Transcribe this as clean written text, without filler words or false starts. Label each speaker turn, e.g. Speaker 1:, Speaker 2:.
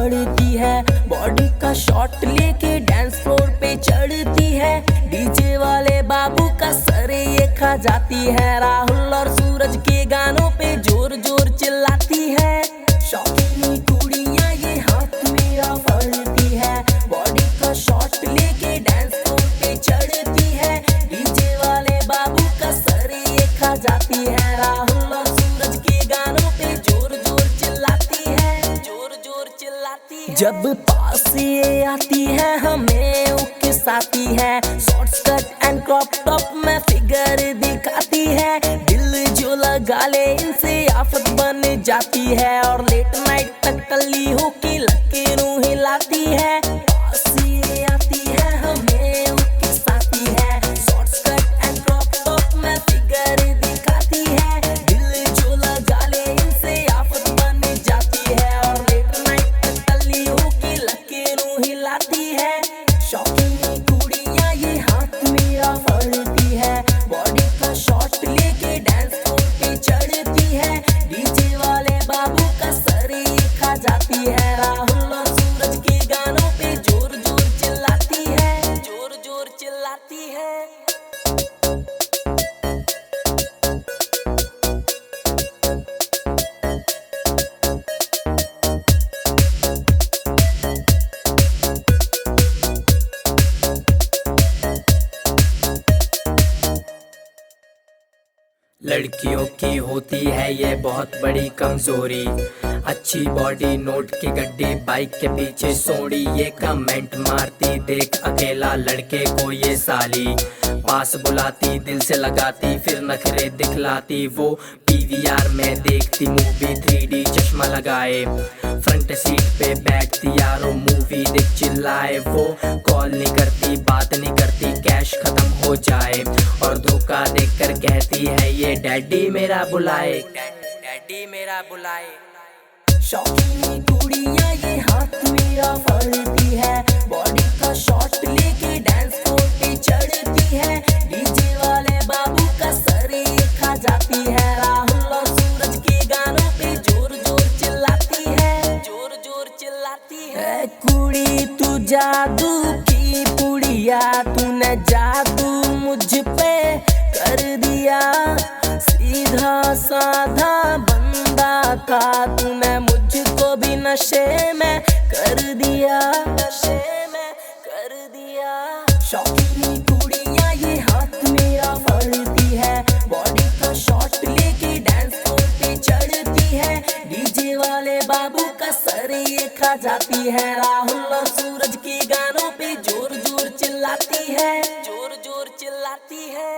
Speaker 1: फड़ती है, बॉडी का शॉट लेके डांस फ्लोर पे चढ़ती है। डीजे वाले बाबू का सर ये खा जाती है। राहुल और सूरज के गानों पे जोर जोर चिल्लाती है। शौकीनी कुड़ियां ये हाथ मेरा फड़ती है, बॉडी का शॉट लेके डांस फ्लोर पे चढ़ती है। डीजे वाले बाबू का सर ये खा जाती है। राहुल और सूरज के गानों पे जोर जोर चिल्लाती है, जोर जोर चिल्लाती है। जब पास ये आती है हमें उकसाती है, shorts cut and crop top में फिगर दिखाती है। दिल जो लगा ले इनसे आफत बन जाती है, और लेट नाइट तक टल्ली होके लगे रूह हिलाती है। पास ये आती है हमें उकसाती है, shorts cut and crop top में फिगर दिखाती है। दिल जो लगा ले इनसे आफत बन जाती है, और लेट नाइट तक टल्ली होके लगे रूह हिलाती है। शौकीनी कुड़ियां ये हाथ मेरा फड़ती है, बॉडी का शॉट लेके डांस फ्लोर पे चढ़ती है। डीजे वाले बाबू का सर ये खा जाती है। राहुल और सूरज के गानों पे जोर जोर चिल्लाती है, जोर जोर चिल्लाती है।
Speaker 2: लड़कियों की होती है ये बहुत बड़ी कमजोरी, अच्छी बॉडी नोट की गड्डी बाइक के पीछे सोड़ी। ये कमेंट मारती देख अकेला लड़के को ये साली, पास बुलाती दिल से लगाती फिर नखरे दिखलाती। वो पीवीआर में देखती मूवी 3D चश्मा लगाए, फ्रंट सीट पे बैठती यारों मूवी देख चिल्लाए। वो कॉल नहीं करती बात नहीं करती कैश खत्म हो जाए, और धोखा देकर कहती है ये डैडी मेरा बुलाए, डैडी मेरा बुलाए।
Speaker 1: शौकीनी कुड़ियां ये हाथ मेरा फड़ती है, बॉडी का शॉट लेके डांस फ्लोर पे चढ़ती है। डीजे वाले बाबू का सर ये खा जाती है। राहुल और सूरज के गानों पे जोर जोर चिल्लाती है, जोर जोर चिल्लाती है। कुड़ी तू जादू की पुड़िया, तूने जादू मुझ पे कर दिया। सीधा साधा बंदा था, तूने मुझको भी नशे में कर दिया, नशे में कर दिया। शौकीनी कुड़ियां ये हाथ मेरा फड़ती है, बॉडी का शॉट लेके डांस फ्लोर पे चढ़ती है। डीजे वाले बाबू का सर ये खा जाती है। राहुल और सूरज के गानों पे जोर जोर चिल्लाती है, जोर जोर चिल्लाती है।